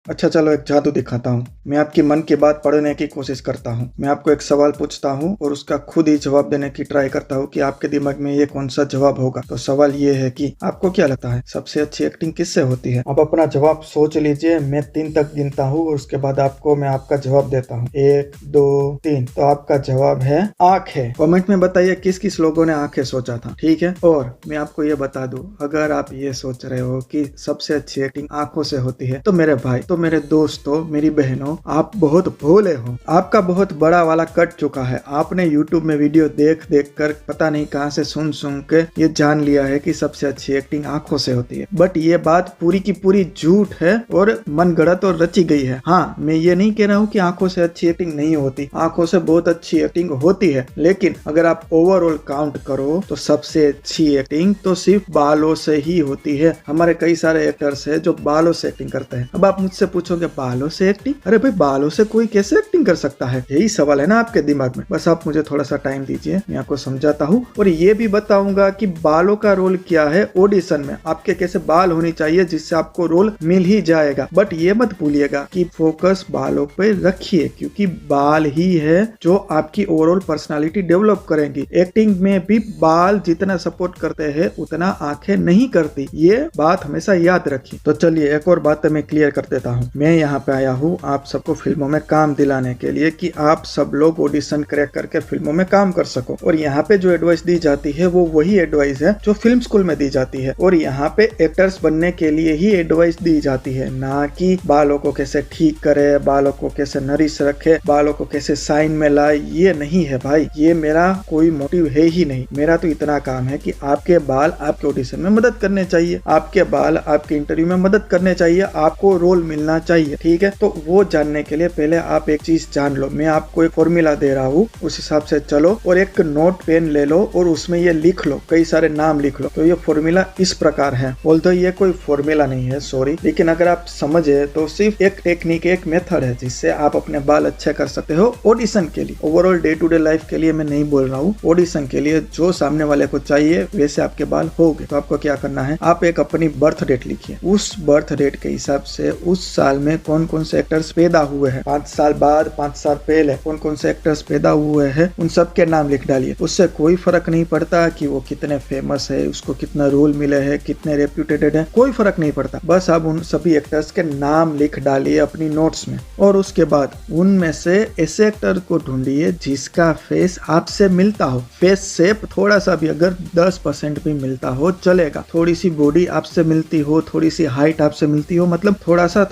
अच्छा चलो एक जादू दिखाता हूँ। मैं आपकी मन की बात पढ़ने की कोशिश करता हूँ। मैं आपको एक सवाल पूछता हूँ और उसका खुद ही जवाब देने की ट्राई करता हूँ कि आपके दिमाग में ये कौन सा जवाब होगा। तो सवाल ये है कि आपको क्या लगता है सबसे अच्छी एक्टिंग किससे होती है? आप अपना जवाब सोच लीजिए। मैं 3 तक गिनता हूँ और उसके बाद आपको मैं आपका जवाब देता हूँ। 1 2 3। तो आपका जवाब है आंखें। कमेंट में बताइए किस किस लोगों ने आंखें सोचा था। ठीक है, और मैं आपको ये बता दूं, अगर आप ये सोच रहे हो कि सबसे अच्छी एक्टिंग आंखों से होती है तो मेरे भाई, तो मेरे दोस्तों, मेरी बहनों, आप बहुत भोले हो। आपका बहुत बड़ा वाला कट चुका है। आपने YouTube में वीडियो देख देख कर पता नहीं कहां से सुन सुन के ये जान लिया है कि सबसे अच्छी एक्टिंग आंखों से होती है। बट ये बात पूरी की पूरी झूठ है और मनगढ़ंत और रची गई है। हाँ, मैं ये नहीं कह रहा हूँ कि आंखों से अच्छी एक्टिंग नहीं होती। आंखों से बहुत अच्छी एक्टिंग होती है, लेकिन अगर आप ओवरऑल काउंट करो तो सबसे अच्छी एक्टिंग तो सिर्फ बालों से ही होती है। हमारे कई सारे एक्टर्स हैं जो बालों से एक्टिंग करते हैं। अब आप मुझसे पूछोगे बालों से एक्टिंग? अरे भाई, बालों से कोई कैसे एक्टिंग कर सकता है? यही सवाल है ना आपके दिमाग में। बस आप मुझे थोड़ा सा टाइम दीजिए, मैं आपको समझाता हूँ और ये भी बताऊंगा कि बालों का रोल क्या है ऑडिशन में। आपके कैसे बाल होने चाहिए जिससे आपको रोल मिल ही जाएगा। बट ये मत भूलिएगा कि फोकस बालों पे रखिए, क्योंकि बाल ही है जो आपकी ओवरऑल पर्सनालिटी डेवलप करेंगी। एक्टिंग में भी बाल जितना सपोर्ट करते हैं उतना आंखें नहीं करती। ये बात हमेशा याद रखिए। तो चलिए एक और बात मैं क्लियर कर देता हूँ। मैं यहाँ पे आया हूँ आप सबको फिल्मों में काम दिलाने के लिए कि आप सब लोग ऑडिशन क्रैक करके फिल्मों में काम कर सको। और यहाँ पे जो एडवाइस दी जाती है वो वही एडवाइस है जो फिल्म स्कूल में दी जाती है। और यहाँ पे एक्टर्स बनने के लिए ही एडवाइस दी जाती है, ना कि बालों को कैसे ठीक करे, बालों को कैसे नरिश रखे, बालों को कैसे साइन में लाए। ये नहीं है भाई, ये मेरा कोई मोटिव है ही नहीं। मेरा तो इतना काम है कि आपके बाल आपके ऑडिशन में मदद करने चाहिए, आपके बाल आपके इंटरव्यू में मदद करने चाहिए, आपको रोल मिलना चाहिए। ठीक है, तो वो जानने के लिए पहले आप एक चीज जान लो। मैं आपको एक फॉर्मूला दे रहा हूँ, उस हिसाब से चलो और एक नोट पेन ले लो और उसमें ये लिख लो, कई सारे नाम लिख लो। तो ये फॉर्मूला इस प्रकार है। बोलते ये कोई फॉर्मूला नहीं है, सॉरी, लेकिन अगर आप समझे तो सिर्फ एक टेक्निक, एक मेथड है जिससे आप अपने बाल अच्छे कर सकते हो ऑडिशन के लिए। Overall day to day life के लिए मैं नहीं बोल रहा हूँ, ऑडिशन के लिए जो सामने वाले को चाहिए वैसे आपके बाल हो गए। तो आपको क्या करना है, आप एक अपनी बर्थ डेट लिखिए। उस बर्थ डेट के हिसाब से उस साल में कौन कौन से एक्टर्स पैदा हुए हैं, 5 साल बाद, 5 साल पहले कौन कौन से एक्टर्स पैदा हुए हैं, उन सब के नाम लिख डालिए। उससे कोई फर्क नहीं पड़ता कि वो कितने फेमस है, उसको कितना रोल मिले है, कितने रेप्यूटेड है, कोई फर्क नहीं पड़ता। बस आप उन सभी एक्टर्स के नाम लिख डालिए अपनी नोट्स में। और उसके बाद उनमें से ऐसे एक्टर को ढूंढिए जिसका फेस आपसे मिलता हो। फेस शेप थोड़ा सा भी अगर 10% भी मिलता हो चलेगा। थोड़ी सी बॉडी आपसे मिलती हो, थोड़ी सी हाइट आपसे मिलती हो, मतलब थोड़ा सा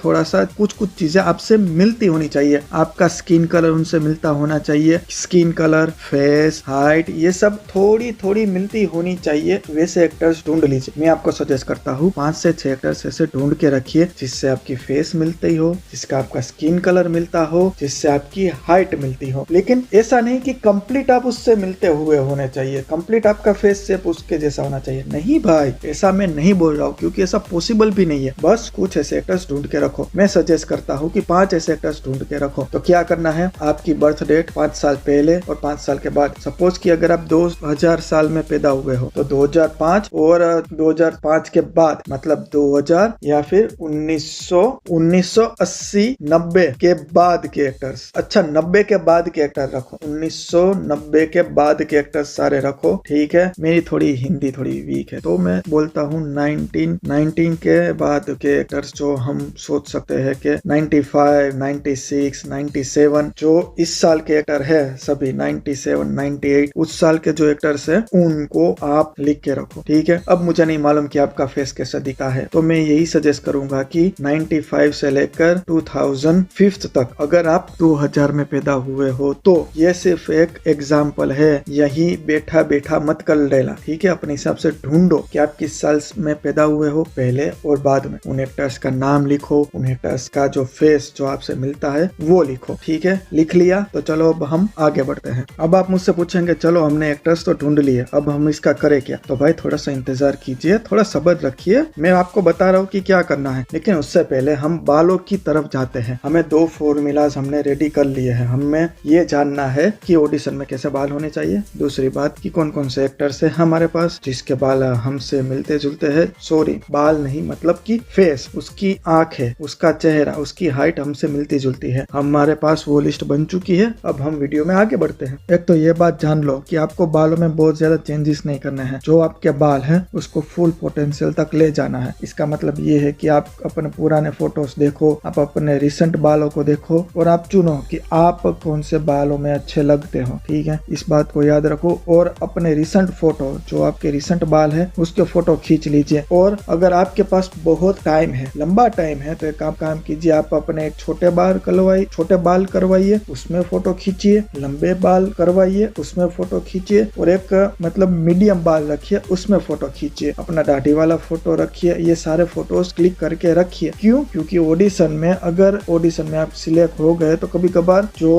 कुछ चीजें आपसे मिलती होनी चाहिए। आपका स्किन कलर उनसे मिलता होना चाहिए। स्किन कलर, फेस, हाइट, ये सब थोड़ी थोड़ी मिलती होनी चाहिए। वैसे एक्टर्स ढूंढ लीजिए। मैं आपको सजेस्ट करता हूँ 5 से 6 एक्टर्स ऐसे ढूंढ के रखिए जिससे आपकी फेस मिलती हो, जिसका आपका स्किन कलर मिलता हो, जिससे आपकी हाइट मिलती हो। लेकिन ऐसा नहीं कि कंप्लीट आप उससे मिलते हुए होने चाहिए, कंप्लीट आपका फेस शेप उसके जैसा होना चाहिए। नहीं भाई, ऐसा मैं नहीं बोल रहा हूँ, क्योंकि ऐसा पॉसिबल भी नहीं है। बस कुछ ऐसे एक्टर्स ढूंढ के रखो। मैं सजेस्ट करता हूँ कि 5 ऐसे एक्टर्स ढूंढ के रखो। तो क्या करना है, आपकी बर्थ डेट 5 साल पहले और 5 साल के बाद। सपोज कि अगर आप 2000 साल में पैदा हुए हो तो 2005 और 2005 के बाद, मतलब 2000 या फिर 1980 90 के बाद के एक्टर्स। अच्छा, 90 के बाद के एक्टर रखो, 1990 के बाद के एक्टर्स सारे रखो। ठीक है, मेरी थोड़ी हिंदी थोड़ी वीक है तो मैं बोलता हूँ 19 के बाद के एक्टर्स जो हम सोच सकते हैं कि 95, 96, 97 जो इस साल के एक्टर है, सभी 97, 98 उस साल के जो एक्टर्स है उनको आप लिख के रखो। ठीक है, अब मुझे नहीं मालूम कि आपका फेस कैसा दिखा है, तो मैं यही सजेस्ट करूंगा कि 95 से लेकर 2005 तक, अगर आप 2000 में पैदा हुए हो तो ये सिर्फ एक एग्जाम्पल है। यही बैठा बैठा मत कर लेना। ठीक है, अपने हिसाब से ढूंढो कि आप किस साल में पैदा हुए हो, पहले और बाद में। उन एक्टर्स का नाम लिखो, उन एक्टर्स का जो फेस जो आपसे मिलता है वो लिखो। ठीक है, लिख लिया तो चलो अब हम आगे बढ़ते हैं। अब आप मुझसे पूछेंगे चलो हमने एक्टर्स तो ढूंढ लिए, अब हम इसका करें क्या? तो भाई थोड़ा सा इंतजार कीजिए, थोड़ा सब्र रखिए, मैं आपको बता रहा हूँ कि क्या करना है। लेकिन उससे पहले हम बालों की तरफ जाते हैं। हमें 2 फॉर्मूलाज हमने रेडी कर लिए हैं। हमें ये जानना है कि ऑडिशन में कैसे बाल होने चाहिए। दूसरी बात कि कौन कौन से एक्टर्स है हमारे पास जिसके बाल हमसे मिलते जुलते हैं। सॉरी, बाल नहीं, मतलब कि फेस, उसकी आंख है, उसका चेहरा, उसकी हाइट हमसे मिलती जुलती है। हमारे पास वो लिस्ट बन चुकी है। अब हम वीडियो में आगे बढ़ते हैं। एक तो ये बात जान लो कि आपको बालों में बहुत ज्यादा चेंजेस नहीं करने हैं। जो आपके बाल हैं उसको फुल पोटेंशियल तक ले जाना है। इसका मतलब ये है कि आप अपने पुराने फोटोज देखो, आप अपने रिसेंट बालों को देखो और आप चुनो कि आप कौन से बालों में अच्छे लगते हो। ठीक है, इस बात को याद रखो। और अपने रिसेंट फोटो, जो आपके रिसेंट बाल है उसके फोटो खींच लीजिए। और अगर आपके पास बहुत टाइम है, लंबा टाइम है, तो एक काम कीजिए, आप अपने एक छोटे बाल करवाइए, उसमें फोटो खींचिए। लंबे बाल करवाइए, उसमें फोटो खींचिए। और एक मतलब मीडियम बाल रखिए, उसमें फोटो खींचिए। अपना दाढ़ी वाला फोटो रखिए। ये सारे फोटोज क्लिक करके रखिए। क्यों? क्योंकि ऑडिशन में, अगर ऑडिशन में आप सिलेक्ट हो गए तो कभी कभार जो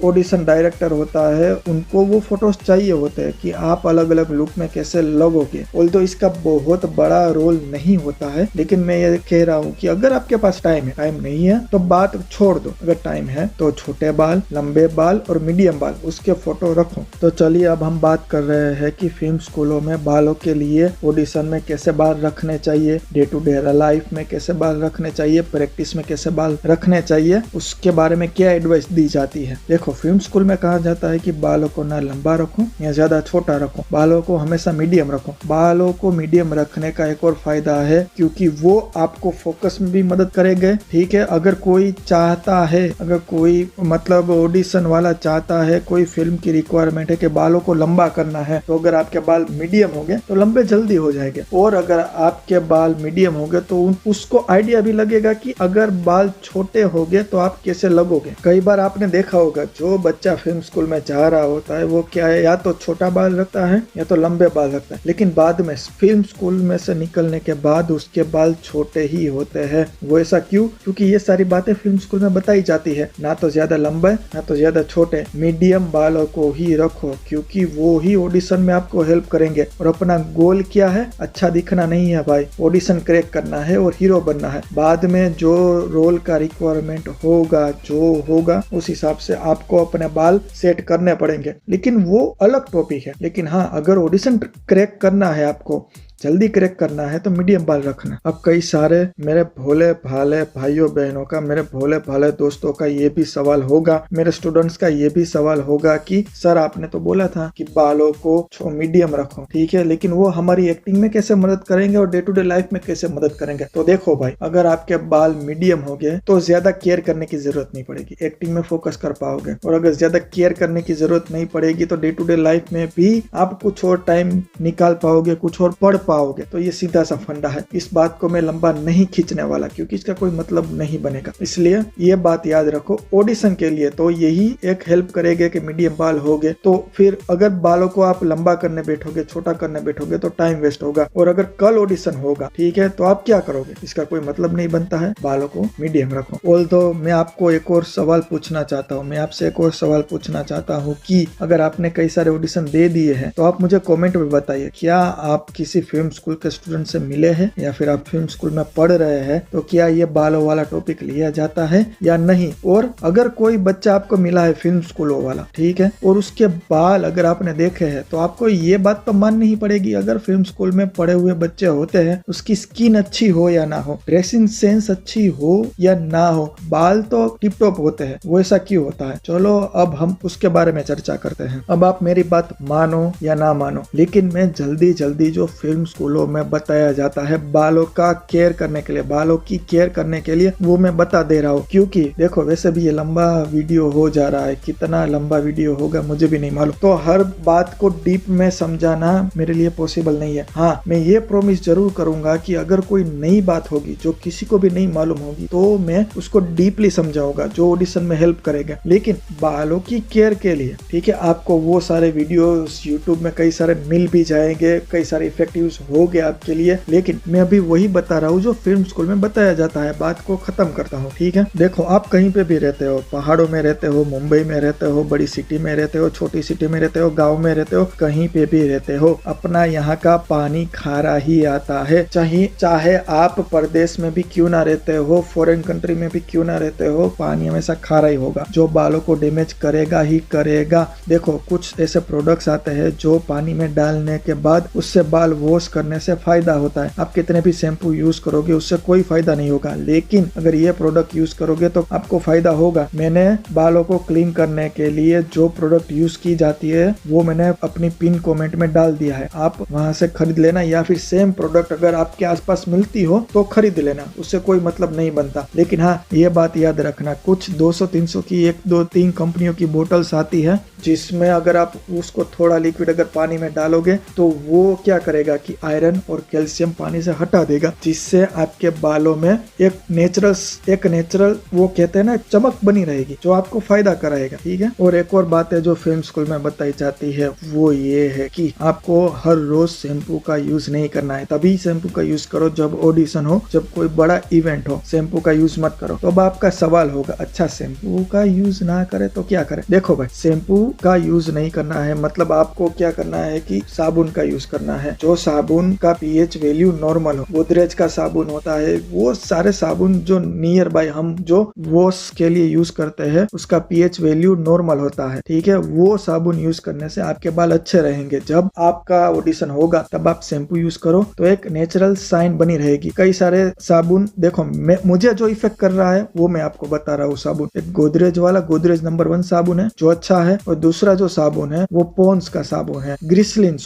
ऑडिशन डायरेक्टर होता है उनको वो फोटोज चाहिए होते हैं कि आप अलग अलग लुक में कैसे लगोगे। ऑल्दो इसका बहुत बड़ा रोल नहीं होता है, लेकिन मैं ये कह रहा हूँ कि अगर आपके पास टाइम है, टाइम नहीं है तो बात छोड़ दो। अगर टाइम है तो छोटे बाल, लंबे बाल और मीडियम बाल, उसके फोटो रखो। तो चलिए अब हम बात कर रहे हैं कि फिल्म स्कूलों में बालों के लिए ऑडिशन में कैसे बाल रखने चाहिए, डे टू डे लाइफ में कैसे बाल रखने चाहिए, प्रैक्टिस में कैसे बाल रखने चाहिए, उसके बारे में क्या एडवाइस दी जाती है। देखो, फिल्म स्कूल में कहा जाता है कि बालों को ना लंबा रखो या ज्यादा छोटा रखो, बालों को हमेशा मीडियम रखो। बालों को मीडियम रखने का एक और फायदा है क्योंकि वो आपको फोकस में भी मदद करेंगे। ठीक है, अगर कोई चाहता है, अगर कोई मतलब ऑडिशन वाला चाहता है, कोई फिल्म की रिक्वायरमेंट है कि बालों को लंबा करना है, तो अगर आपके बाल मीडियम हो गए तो लंबे जल्दी हो जाएंगे। और अगर आपके बाल मीडियम हो गए तो उसको आइडिया भी लगेगा कि अगर बाल छोटे हो गए तो आप कैसे लगोगे। कई बार आपने देखा होगा, जो बच्चा फिल्म स्कूल में जा रहा होता है वो क्या है, या तो छोटा बाल रखता है या तो लंबे बाल रखता है, लेकिन बाद में फिल्म स्कूल में से निकलने के बाद उसके बाल छोटे ही होते हैं। वो ऐसा क्यों? क्योंकि ये सारी बातें फिल्म स्कूल में बताई जाती है, ना तो ज्यादा लंबे ना तो ज्यादा छोटे, मीडियम बालों को ही रखो, क्योंकि वो ही ऑडिशन में आपको हेल्प करेंगे। और अपना गोल क्या है? अच्छा दिखना नहीं है भाई, ऑडिशन क्रैक करना है और हीरो बनना है। बाद में जो रोल का रिक्वायरमेंट होगा, जो होगा उस हिसाब से आपको अपने बाल सेट करने पड़ेंगे, लेकिन वो अलग टॉपिक है। लेकिन हाँ, अगर ऑडिशन क्रैक करना है, आपको जल्दी क्रैक करना है तो मीडियम बाल रखना। अब कई सारे मेरे भोले भाले भाइयों बहनों का, मेरे भोले भाले दोस्तों का ये भी सवाल होगा, मेरे स्टूडेंट्स का ये भी सवाल होगा कि सर आपने तो बोला था कि बालों को मीडियम रखो, ठीक है, लेकिन वो हमारी एक्टिंग में कैसे मदद करेंगे और डे टू डे लाइफ में कैसे मदद करेंगे? तो देखो भाई, अगर आपके बाल मीडियम हो गए तो ज्यादा केयर करने की जरूरत नहीं पड़ेगी, एक्टिंग में फोकस कर पाओगे। और अगर ज्यादा केयर करने की जरूरत नहीं पड़ेगी तो डे टू डे लाइफ में भी आप कुछ और टाइम निकाल पाओगे, कुछ और पढ़ पाओगे। तो ये सीधा सा फंडा है। इस बात को मैं लंबा नहीं खींचने वाला क्योंकि इसका कोई मतलब नहीं बनेगा, इसलिए ये बात याद रखो। ऑडिशन के लिए तो यही एक हेल्प करेगा कि मीडियम बाल हो गए, तो फिर अगर बालों को आप लंबा करने बैठोगे, छोटा करने बैठोगे तो टाइम वेस्ट होगा। और अगर कल ऑडिशन होगा, ठीक है, तो आप क्या करोगे? इसका कोई मतलब नहीं बनता है। बालों को मीडियम रखो। ऑल्दो मैं आपको एक और सवाल पूछना चाहता हूँ, मैं आपसे एक और सवाल पूछना चाहता हूँ कि अगर आपने कई सारे ऑडिशन दे दिए हैं तो आप मुझे कमेंट में बताइए, क्या आप किसी फिल्म स्कूल के स्टूडेंट से मिले हैं या फिर आप फिल्म स्कूल में पढ़ रहे हैं, तो क्या ये बालों वाला टॉपिक लिया जाता है या नहीं? और अगर कोई बच्चा आपको मिला है फिल्म स्कूलों वाला, ठीक है, और उसके बाल अगर आपने देखे हैं तो आपको ये बात तो माननी ही पड़ेगी, अगर फिल्म स्कूल में पढ़े हुए बच्चे होते हैं, उसकी स्किन अच्छी हो या ना हो, ड्रेसिंग सेंस अच्छी हो या ना हो, बाल तो टिप टॉप होते हैं, वो ऐसा क्यों होता है? चलो अब हम उसके बारे में चर्चा करते हैं। अब आप मेरी बात मानो या ना मानो, लेकिन मैं जल्दी जल्दी जो फिल्म स्कूलों में बताया जाता है बालों का केयर करने के लिए, बालों की केयर करने के लिए, वो मैं बता दे रहा हूँ। क्योंकि देखो, वैसे भी ये लंबा वीडियो हो जा रहा है, कितना लंबा वीडियो होगा मुझे भी नहीं मालूम, तो हर बात को डीप में समझाना मेरे लिए पॉसिबल नहीं है। हाँ, मैं ये प्रॉमिस जरूर करूंगा कि अगर कोई नई बात होगी जो किसी को भी नहीं मालूम होगी तो मैं उसको डीपली समझाऊंगा, जो ऑडिशन में हेल्प करेगा। लेकिन बालों की केयर के लिए, ठीक है, आपको वो सारे वीडियोस यूट्यूब में कई सारे मिल भी जाएंगे, कई सारे इफेक्टिव हो गए आपके लिए, लेकिन मैं अभी वही बता रहा हूँ जो फिल्म स्कूल में बताया जाता है। बात को खत्म करता हूँ, ठीक है। देखो, आप कहीं पे भी रहते हो, पहाड़ों में रहते हो, मुंबई में रहते हो, बड़ी सिटी में रहते हो, छोटी सिटी में रहते हो, गाँव में रहते हो, कहीं पे भी रहते हो, अपना यहाँ का पानी खारा ही आता है। चाहे आप परदेश में भी क्यों ना रहते हो, फॉरेन कंट्री में भी क्यों ना रहते हो, पानी हमेशा खारा ही होगा, जो बालों को डैमेज करेगा ही करेगा। देखो, कुछ ऐसे प्रोडक्ट्स आते हैं जो पानी में डालने के बाद उससे बाल वॉश वॉश करने से फायदा होता है। आप कितने भी शैम्पू यूज करोगे उससे कोई फायदा नहीं होगा, लेकिन अगर ये प्रोडक्ट यूज करोगे तो आपको फायदा होगा। मैंने बालों को क्लीन करने के लिए जो प्रोडक्ट यूज की जाती है वो मैंने अपनी पिन कमेंट में डाल दिया है, आप वहां से खरीद लेना, या फिर सेम प्रोडक्ट अगर आपके आसपास मिलती हो तो खरीद लेना, उससे कोई मतलब नहीं बनता। लेकिन हाँ, ये बात याद रखना, कुछ 200-300 की 1-2-3 कंपनियों की बोटल्स आती है जिसमें अगर आप उसको थोड़ा लिक्विड अगर पानी में डालोगे तो वो क्या करेगा कि आयरन और कैल्शियम पानी से हटा देगा, जिससे आपके बालों में एक नेचुरल वो कहते हैं ना चमक बनी रहेगी, जो आपको फायदा कराएगा। ठीक है। और एक और बात है जो फिल्म स्कूल में बताई जाती है वो ये है कि आपको हर रोज शैम्पू का यूज नहीं करना है, तभी शैम्पू का यूज करो जब ऑडिशन हो, जब कोई बड़ा इवेंट हो। शैम्पू का यूज मत करो। तो अब आपका सवाल होगा, अच्छा शैम्पू का यूज ना करे तो क्या करे? देखो भाई, शैम्पू का यूज नहीं करना है मतलब आपको क्या करना है कि साबुन का यूज करना है, जो साबुन का पीएच वैल्यू नॉर्मल हो। गोदरेज का साबुन होता है, वो सारे साबुन जो नियर बाय हम जो वॉश के लिए यूज करते हैं उसका पीएच वैल्यू नॉर्मल होता है। ठीक है, वो साबुन यूज करने से आपके बाल अच्छे रहेंगे। जब आपका ऑडिशन होगा तब आप शैम्पू यूज करो तो एक नेचुरल शाइन बनी रहेगी। कई सारे साबुन देखो, मुझे जो इफेक्ट कर रहा है वो मैं आपको बता रहा हूँ। साबुन एक गोदरेज वाला, गोदरेज नंबर 1 साबुन है जो अच्छा है, और दूसरा जो साबुन है वो पॉन्ड्स का साबुन है, ग्लिसरीन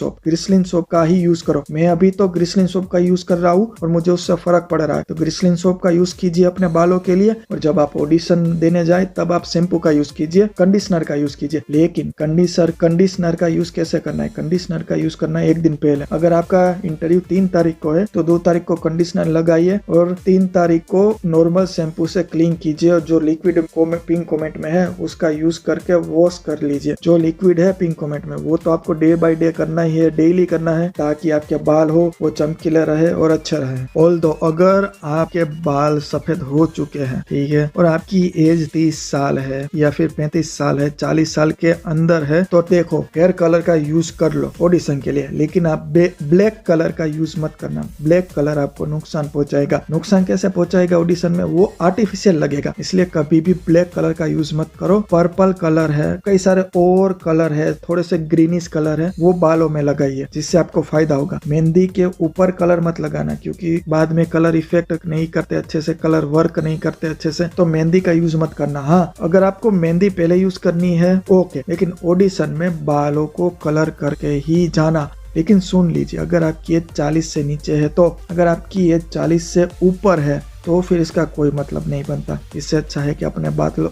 सोप का ही यूज करो। मैं अभी तो ग्लिसरीन सोप का यूज कर रहा हूँ और मुझे उससे फर्क पड़ रहा है, तो ग्लिसरीन सोप का यूज कीजिए अपने बालों के लिए। और जब आप ऑडिशन देने जाए तब आप शैम्पू का यूज कीजिए, कंडीशनर का यूज कीजिए। लेकिन कंडीशनर का यूज कैसे करना है? कंडीशनर का यूज करना है एक दिन पहले। अगर आपका इंटरव्यू 3 तारीख को है तो 2 तारीख को कंडीशनर लगाइए और 3 तारीख को नॉर्मल शैम्पू से क्लीन कीजिए, और जो लिक्विड पिंक कमेंट में है उसका यूज करके वॉश कर लीजिए। जो लिक्विड है पिंक कमेंट में वो तो आपको डे बाय डे करना ही है, डेली करना है, ताकि आपके बाल हो वो चमकीले रहे और अच्छे रहे। ऑल्दो अगर आपके बाल सफेद हो चुके हैं, ठीक है, और आपकी एज 30 साल है या फिर 35 साल है, 40 साल के अंदर है, तो देखो हेयर कलर का यूज कर लो ऑडिशन के लिए, लेकिन आप ब्लैक कलर का यूज मत करना। ब्लैक कलर आपको नुकसान पहुंचाएगा। नुकसान कैसे पहुंचाएगा? ऑडिशन में वो आर्टिफिशियल लगेगा, इसलिए कभी भी ब्लैक कलर का यूज मत करो। पर्पल कलर है, कई सारे और कलर है, थोड़े से ग्रीनिश कलर है, वो बालों में लगाइए जिससे आपको फायदा होगा। मेहंदी के ऊपर कलर मत लगाना, क्योंकि बाद में कलर इफेक्ट नहीं करते अच्छे से, कलर वर्क नहीं करते अच्छे से, तो मेहंदी का यूज मत करना। हाँ, अगर आपको मेहंदी पहले यूज करनी है ओके, लेकिन ऑडिशन में बालों को कलर करके ही जाना। लेकिन सुन लीजिए, अगर आपकी एज 40 से नीचे है तो, अगर आपकी एज 40 से ऊपर है तो फिर इसका कोई मतलब नहीं बनता। इससे अच्छा है कि अपने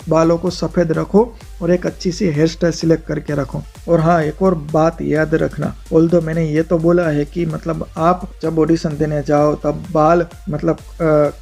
बालों को सफेद रखो और एक अच्छी सी हेयर स्टाइल सिलेक्ट करके रखो। और हाँ, एक और बात याद रखना, ऑल्दो मैंने ये तो बोला है कि मतलब आप जब ऑडिशन देने जाओ तब बाल मतलब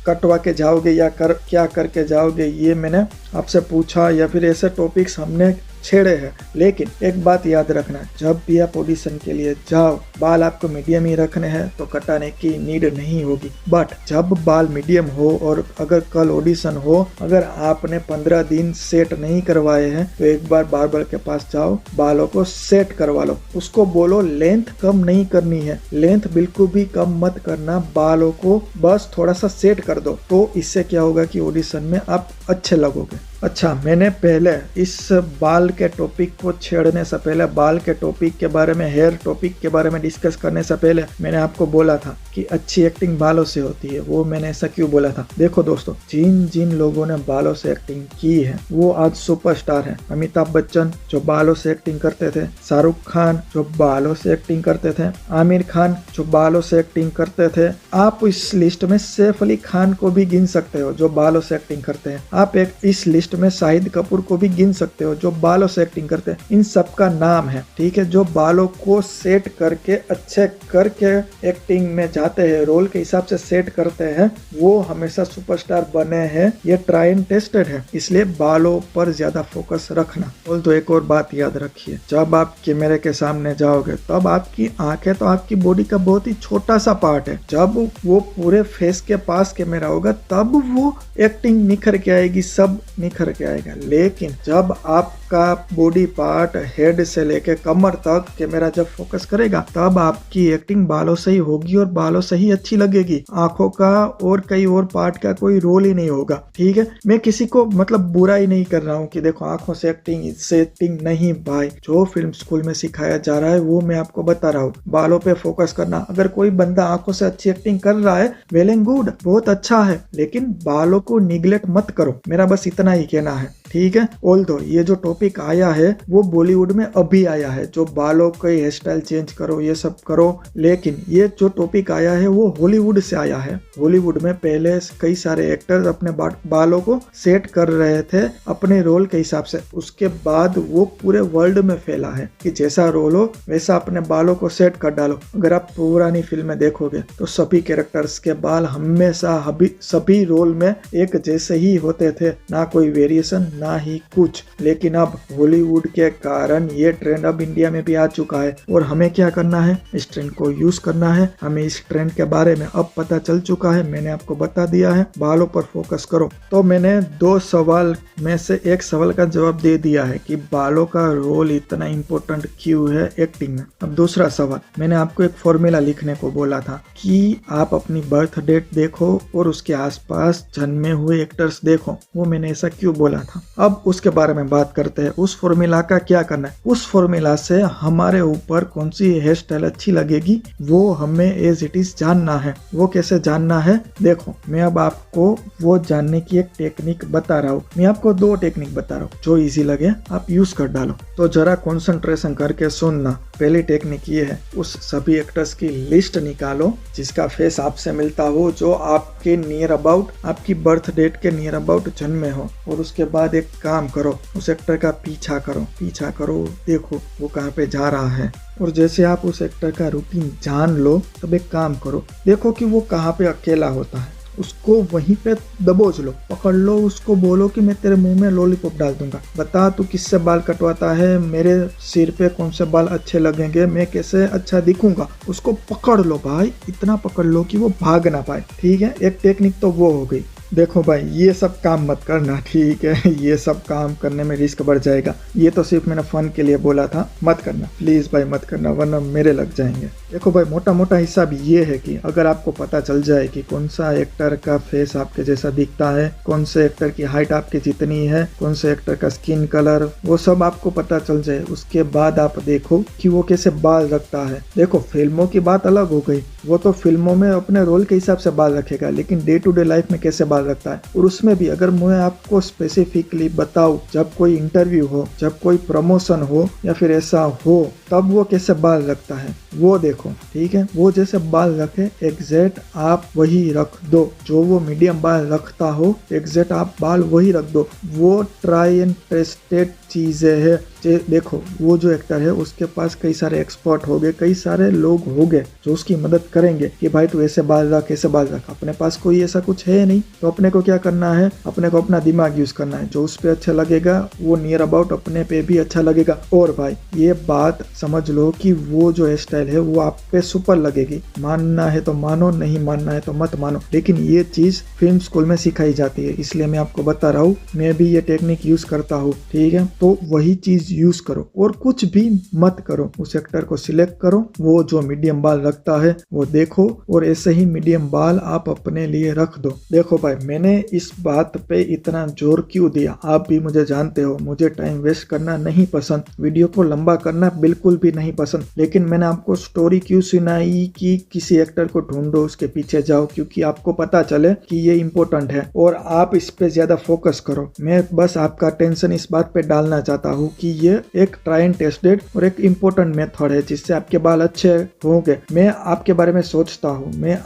कटवा के जाओगे या क्या करके जाओगे, ये मैंने आपसे पूछा या फिर ऐसे टॉपिक्स हमने छेड़े हैं। लेकिन एक बात याद रखना, जब भी आप ऑडिशन के लिए जाओ, बाल आपको मीडियम ही रखने हैं तो कटाने की नीड नहीं होगी। बट जब बाल मीडियम हो और अगर कल ऑडिशन हो, अगर आपने 15 दिन सेट नहीं करवाए हैं तो एक बार बार्बर के पास जाओ, बालों को सेट करवा लो। उसको बोलो लेंथ कम नहीं करनी है, लेंथ बिल्कुल भी कम मत करना, बालों को बस थोड़ा सा सेट कर दो। तो इससे क्या होगा कि ऑडिशन में आप अच्छे लगोगे। अच्छा, मैंने पहले इस बाल के टॉपिक को छेड़ने से पहले, बाल के टॉपिक के बारे में, हेयर टॉपिक के बारे में डिस्कस करने से पहले मैंने आपको बोला था कि अच्छी एक्टिंग बालों से होती है। वो मैंने ऐसा क्यों बोला था? देखो दोस्तों, जिन लोगों ने बालों से एक्टिंग की है वो आज सुपरस्टार हैं। अमिताभ बच्चन जो बालों से एक्टिंग करते थे, शाहरुख खान जो बालों से एक्टिंग करते थे, आमिर खान जो बालों से एक्टिंग करते थे। आप इस लिस्ट में सैफ अली खान को भी गिन सकते हो जो बालों से एक्टिंग करते हैं। आप एक इस लिस्ट में शाहिद कपूर को भी गिन सकते हो जो बालों से एक्टिंग करते हैं। इन सब का नाम है, ठीक है, जो बालों को सेट करके अच्छे करके एक्टिंग में जाते हैं, रोल के हिसाब से सेट करते हैं, वो हमेशा सुपरस्टार बने हैं। ये ट्राई एंड टेस्टेड है, इसलिए बालों पर ज्यादा फोकस रखना। और तो एक और बात याद रखिए, जब आप कैमरे के सामने जाओगे तब आपकी आंखें तो आपकी बॉडी का बहुत ही छोटा सा पार्ट है। जब वो पूरे फेस के पास कैमरा होगा तब वो एक्टिंग निखर के आएगी, सब निखर निखर के आएगा। लेकिन जब आपका बॉडी पार्ट हेड से लेके कमर तक कैमरा जब फोकस करेगा तब आपकी एक्टिंग बालों से ही होगी और बालों से ही अच्छी लगेगी। आंखों का और कई और पार्ट का कोई रोल ही नहीं होगा। ठीक है, मैं किसी को मतलब बुरा ही नहीं कर रहा हूँ कि देखो आंखों से एक्टिंग, इससे एक्टिंग नहीं भाई। जो फिल्म स्कूल में सिखाया जा रहा है वो मैं आपको बता रहा हूँ। बालों पे फोकस करना, अगर कोई बंदा आंखों से अच्छी एक्टिंग कर रहा है वेल एंड गुड, बहुत अच्छा है, लेकिन बालों को निगलेक्ट मत करो। मेरा बस इतना ही कहना है। ठीक है, ऑल्दो ये जो टॉपिक आया है वो बॉलीवुड में अभी आया है, जो बालों के हेयर स्टाइल चेंज करो ये सब करो, लेकिन ये जो टॉपिक आया है वो हॉलीवुड से आया है। हॉलीवुड में पहले कई सारे एक्टर्स अपने बालों को सेट कर रहे थे अपने रोल के हिसाब से। उसके बाद वो पूरे वर्ल्ड में फैला है कि जैसा रोल हो वैसा अपने बालों को सेट कर डालो। अगर आप पुरानी फिल्में देखोगे तो सभी कैरेक्टर्स के बाल हमेशा सभी रोल में एक जैसे ही होते थे, ना कोई वेरिएशन ना ही कुछ। लेकिन अब हॉलीवुड के कारण ये ट्रेंड अब इंडिया में भी आ चुका है और हमें क्या करना है, इस ट्रेंड को यूज करना है। हमें इस ट्रेंड के बारे में अब पता चल चुका है, मैंने आपको बता दिया है, बालों पर फोकस करो। तो मैंने 2 सवाल में से एक सवाल का जवाब दे दिया है कि बालों का रोल इतना इम्पोर्टेंट क्यों है एक्टिंग में। अब दूसरा सवाल, मैंने आपको एक फॉर्मूला लिखने को बोला था कि आप अपनी बर्थ डेट देखो और उसके आसपास जन्मे हुए एक्टर्स देखो। वो मैंने ऐसा क्यों बोला था, अब उसके बारे में बात करते हैं। उस फॉर्मूला का क्या करना है, उस फॉर्मूला से हमारे ऊपर कौन सी हेयर स्टाइल अच्छी लगेगी वो हमें एज इट इज जानना है। वो कैसे जानना है, देखो मैं अब आपको वो जानने की एक टेक्निक बता रहा हूँ। मैं आपको 2 टेक्निक बता रहा हूँ, जो इजी लगे आप यूज कर डालो। तो जरा कंसंट्रेशन करके सुनना। पहली टेक्निक ये है, उस सभी एक्टर्स की लिस्ट निकालो जिसका फेस आपसे मिलता हो, जो आपके नियर अबाउट, आपकी बर्थ डेट के नियर अबाउट जन्मे हो। और उसके बाद एक काम करो, उस एक्टर का पीछा करो, देखो वो कहाँ पे जा रहा है। और जैसे आप उस एक्टर का रूटीन जान लो तब एक काम करो, देखो कि वो कहाँ पे अकेला होता है, उसको वहीं पे दबोच लो, पकड़ लो, उसको बोलो कि मैं तेरे मुंह में लॉलीपॉप डाल दूंगा, बता तू किससे बाल कटवाता है, मेरे सिर पे कौन से बाल अच्छे लगेंगे, मैं कैसे अच्छा दिखूंगा। उसको पकड़ लो भाई, इतना पकड़ लो कि वो भाग ना पाए। ठीक है, एक टेक्निक तो वो हो गई। देखो भाई ये सब काम मत करना, ठीक है, ये सब काम करने में रिस्क बढ़ जाएगा। ये तो सिर्फ मैंने फन के लिए बोला था, मत करना प्लीज भाई, मत करना वरना मेरे लग जाएंगे। देखो भाई मोटा मोटा हिसाब ये है कि अगर आपको पता चल जाए कि कौन सा एक्टर का फेस आपके जैसा दिखता है, कौन से एक्टर की हाइट आपकी जितनी है, कौन से एक्टर का स्किन कलर, वो सब आपको पता चल जाए, उसके बाद आप देखो कि वो कैसे बाल रखता है। देखो फिल्मों की बात अलग हो गई, वो तो फिल्मों में अपने रोल के हिसाब से बाल रखेगा, लेकिन डे टू डे लाइफ में कैसे बाल रखता है। और उसमें भी अगर मैं आपको स्पेसिफिकली बताऊं, जब कोई इंटरव्यू हो, जब कोई प्रमोशन हो या फिर ऐसा हो, तब वो कैसे बाल रखता है वो देखो। ठीक है, वो जैसे बाल रखे एग्जैक्ट आप वही रख दो, जो वो मीडियम बाल रखता हो एग्जैक्ट आप बाल वही रख दो। वो ट्राई एंड टेस्टेड चीजें है। देखो वो जो एक्टर है उसके पास कई सारे एक्सपर्ट हो गए, कई सारे लोग हो गए जो उसकी मदद करेंगे कि भाई तू ऐसे बाल रख, ऐसे बाल रख। अपने पास कोई ऐसा कुछ है नहीं, तो अपने को क्या करना है, अपने को अपना दिमाग यूज करना है। जो उस पे अच्छा लगेगा वो नियर अबाउट अपने पे भी अच्छा लगेगा। और भाई ये बात समझ लो कि वो जो हेयर स्टाइल है वो आप पे सुपर लगेगी। मानना है तो मानो, नहीं मानना है तो मत मानो, लेकिन ये चीज फिल्म स्कूल में सिखाई जाती है, इसलिए मैं आपको बता रहा हूँ। मैं भी ये टेक्निक यूज करता हूँ। ठीक है, तो वही चीज यूज करो और कुछ भी मत करो। उस एक्टर को सिलेक्ट करो, वो जो मीडियम बाल रखता है वो देखो और ऐसे ही मीडियम बाल आप अपने लिए रख दो। देखो भाई मैंने इस बात पे इतना जोर क्यों दिया, आप भी मुझे जानते हो, मुझे टाइम वेस्ट करना नहीं पसंद, वीडियो को लंबा करना बिल्कुल भी नहीं पसंद। लेकिन मैंने आपको स्टोरी क्यों सुनाई कि किसी एक्टर को ढूंढो, उसके पीछे जाओ, क्योंकि आपको पता चले कि ये इम्पोर्टेंट है और आप इस पे ज्यादा फोकस करो। मैं बस आपका टेंशन इस बात पे डालना चाहता हूँ कि ये एक ट्राई एंड टेस्टेड और एक इम्पोर्टेंट मेथड है जिससे आपके बाल अच्छे होंगे। मैं आपके बारे में सोचता हूँ, मैं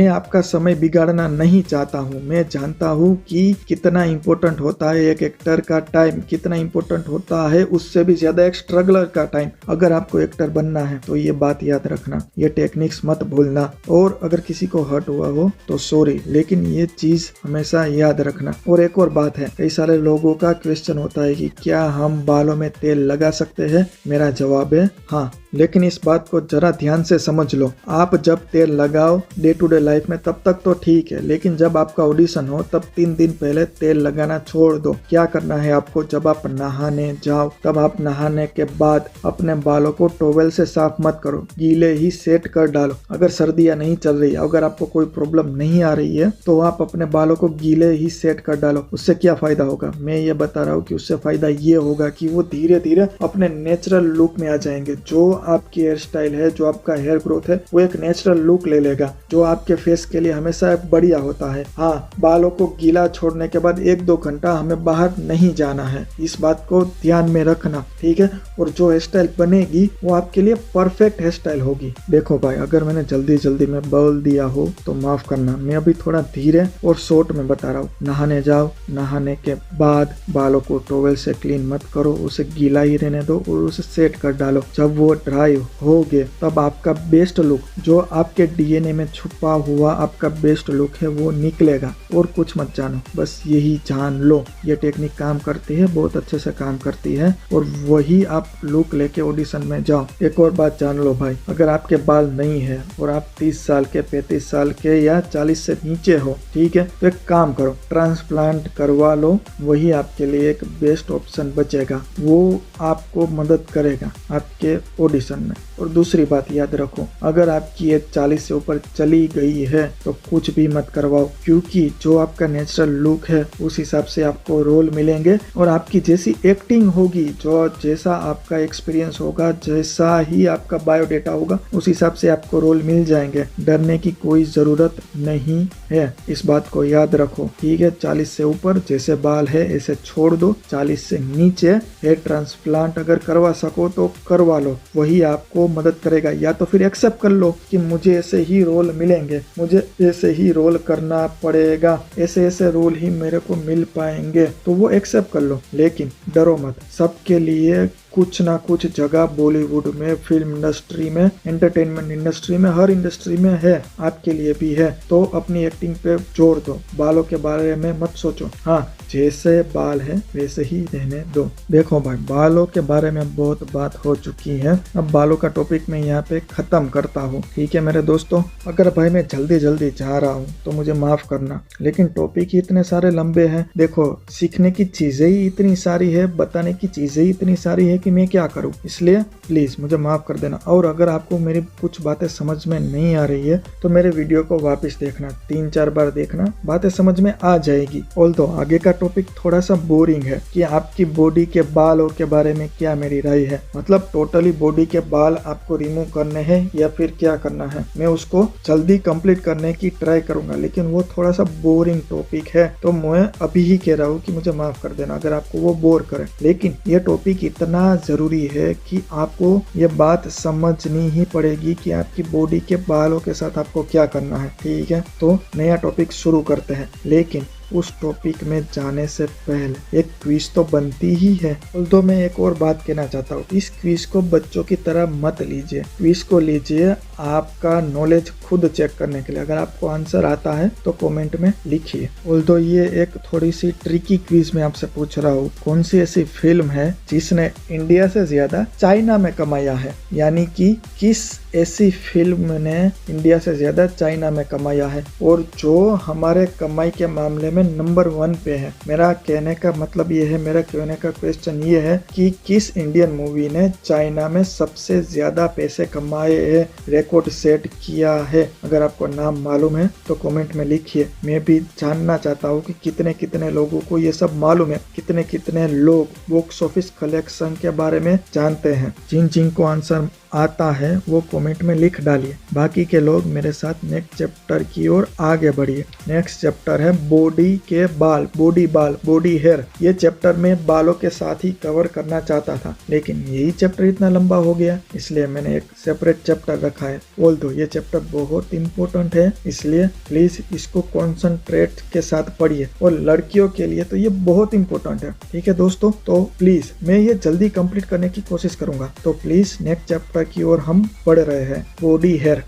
आपका समय बिगाड़ना नहीं चाहता हूँ। मैं जानता हूँ कि कितना इम्पोर्टेंट होता है एक एक्टर का टाइम, कितना इम्पोर्टेंट होता है उससे भी ज्यादा एक स्ट्रगलर का टाइम। अगर आपको एक्टर बनना है तो ये बात याद रखना, ये टेक्निक्स मत भूलना। और अगर किसी को हर्ट हुआ हो तो सॉरी, लेकिन ये चीज हमेशा याद रखना। और एक और बात है, कई सारे लोगों का क्वेश्चन होता है कि क्या हम बालों में तेल लगा सकते हैं। मेरा जवाब है हाँ, लेकिन इस बात को जरा ध्यान से समझ लो। आप जब तेल लगाओ डे टू डे लाइफ में तब तक तो ठीक है, लेकिन जब आपका ऑडिशन हो तब 3 दिन पहले तेल लगाना छोड़ दो। क्या करना है आपको, जब आप नहाने जाओ तब आप नहाने के बाद अपने बालों को टॉवेल से साफ मत करो, गीले ही सेट कर डालो। अगर सर्दियां नहीं चल रही, अगर आपको कोई प्रॉब्लम नहीं आ रही है तो आप अपने बालों को गीले ही सेट कर डालो। उससे क्या फायदा होगा, मैं ये बता रहा हूँ कि उससे फायदा ये होगा कि वो धीरे धीरे अपने नेचुरल लुक में आ जाएंगे। जो आपकी हेयर स्टाइल है, जो आपका हेयर ग्रोथ है, वो एक नेचुरल लुक ले लेगा, जो आपके फेस के लिए हमेशा बढ़िया होता है। हाँ, बालों को गीला छोड़ने के बाद 1-2 घंटा हमें बाहर नहीं जाना है, इस बात को ध्यान में रखना, ठीक है। और जो हेयर स्टाइल बनेगी वो आपके लिए परफेक्ट हेयर स्टाइल होगी। देखो भाई, अगर मैंने जल्दी जल्दी में बोल दिया हो तो माफ करना, मैं अभी थोड़ा धीरे और शॉर्ट में बता रहा हूँ। नहाने जाओ, नहाने के बाद बालों को टॉवेल से क्लीन मत करो, उसे गीला ही रहने दो और उसे सेट कर डालो। जब वो ड्राई हो गए तब आपका बेस्ट लुक, जो आपके डीएनए में छुपा हुआ आपका बेस्ट लुक है, वो निकलेगा। और कुछ मत जानो, बस यही जान लो, ये टेक्निक काम करती है, बहुत अच्छे से काम करती है, और वही आप लुक लेके ऑडिशन में जाओ। एक और बात जान लो भाई, अगर आपके बाल नहीं है और आप 30 साल के, 35 साल के या 40 से नीचे हो, ठीक है, तो एक काम करो, ट्रांसप्लांट करवा लो, वही आपके लिए एक बेस्ट ऑप्शन बचेगा, वो आपको मदद करेगा आपके ऑडिशन में। और दूसरी बात याद रखो, अगर आपकी एज 40 से ऊपर चली गई है तो कुछ भी मत करवाओ, क्योंकि जो आपका नेचुरल लुक है उस हिसाब से आपको रोल मिलेंगे और आपकी जैसी एक्टिंग होगी, जो जैसा आपका एक्सपीरियंस होगा, जैसा ही आपका बायोडेटा होगा, उस हिसाब से आपको रोल मिल जाएंगे। डरने की कोई जरूरत नहीं है, इस बात को याद रखो, ठीक है। 40 से ऊपर जैसे बाल है ऐसे छोड़ दो, 40 से नीचे हेयर ट्रांसप्लांट अगर करवा सको तो करवा लो, वही आपको मदद करेगा। या तो फिर एक्सेप्ट कर लो कि मुझे ऐसे ही रोल मिलेंगे, मुझे ऐसे ही रोल करना पड़ेगा, ऐसे ऐसे रोल ही मेरे को मिल पाएंगे, तो वो एक्सेप्ट कर लो, लेकिन डरो मत। सबके लिए कुछ ना कुछ जगह बॉलीवुड में, फिल्म इंडस्ट्री में, एंटरटेनमेंट इंडस्ट्री में, हर इंडस्ट्री में है, आपके लिए भी है। तो अपनी एक्टिंग पे जोर दो, बालों के बारे में मत सोचो। हाँ, जैसे बाल है वैसे ही रहने दो। देखो भाई, बालों के बारे में बहुत बात हो चुकी है, अब बालों का टॉपिक मैं यहाँ पे खत्म करता हूँ, ठीक है मेरे दोस्तों। अगर भाई मैं जल्दी जल्दी जा रहा हूँ तो मुझे माफ करना, लेकिन टॉपिक ही इतने सारे लंबे हैं। देखो, सीखने की चीजें ही इतनी सारी है, बताने की चीजें ही इतनी सारी है कि मैं क्या करूं, इसलिए प्लीज मुझे माफ कर देना। और अगर आपको मेरी कुछ बातें समझ में नहीं आ रही है तो मेरे वीडियो को वापस देखना, 3-4 बार देखना, बातें समझ में आ जाएगी। ऑल्दो आगे का टॉपिक थोड़ा सा बोरिंग है कि आपकी बॉडी के बालों के बारे में क्या मेरी राय है, मतलब टोटली बॉडी के बाल आपको रिमूव करने हैं या फिर क्या करना है। मैं उसको जल्दी कंप्लीट करने की ट्राई करूंगा, लेकिन वो थोड़ा सा बोरिंग टॉपिक है, तो मैं अभी ही कह रहा हूँ कि मुझे माफ कर देना अगर आपको वो बोर करे। लेकिन ये टॉपिक इतना जरूरी है कि आपको ये बात समझनी ही पड़ेगी कि आपकी बॉडी के बालों के साथ आपको क्या करना है, ठीक है। तो नया टॉपिक शुरू करते हैं, लेकिन उस टॉपिक में जाने से पहले एक क्विज तो बनती ही है। तो मैं एक और बात कहना चाहता हूँ, इस क्विज को बच्चों की तरह मत लीजिए, क्विज को लीजिए आपका नॉलेज खुद चेक करने के लिए। अगर आपको आंसर आता है तो कमेंट में लिखिए। ऑल्दो ये एक थोड़ी सी ट्रिकी क्विज में आपसे पूछ रहा हूँ, कौन सी ऐसी फिल्म है जिसने इंडिया से ज्यादा चाइना में कमाया है, यानी कि किस ऐसी फिल्म ने इंडिया से ज्यादा चाइना में कमाया है, और जो हमारे कमाई के मामले में नंबर 1 पे है। मेरा कहने का मतलब ये है, मेरा कहने का क्वेश्चन ये है कि किस इंडियन मूवी ने चाइना में सबसे ज्यादा पैसे कमाए हैं, रिकॉर्ड सेट किया है। अगर आपको नाम मालूम है तो कमेंट में लिखिए, मैं भी जानना चाहता हूँ कि कितने कितने लोगों को ये सब मालूम है, कितने कितने लोग बॉक्स ऑफिस कलेक्शन के बारे में जानते हैं। जिन जिन को आंसर आता है वो कमेंट में लिख डालिए। बाकी के लोग मेरे साथ नेक्स्ट चैप्टर की ओर आगे बढ़िए। नेक्स्ट चैप्टर है बॉडी के बाल, बॉडी हेयर। ये चैप्टर में बालों के साथ ही कवर करना चाहता था, लेकिन यही चैप्टर इतना लंबा हो गया, इसलिए मैंने एक सेपरेट चैप्टर रखा है। ऑल्दो ये चैप्टर बहुत इंपॉर्टेंट है, इसलिए प्लीज इसको कॉन्सेंट्रेट के साथ पढ़िए, और लड़कियों के लिए तो ये बहुत इंपॉर्टेंट है, ठीक है दोस्तों। तो प्लीज मैं ये जल्दी कंप्लीट करने की कोशिश करूंगा, तो प्लीज नेक्स्ट चैप्टर की ओर हम बढ़ रहे हैं, बॉडी हेयर।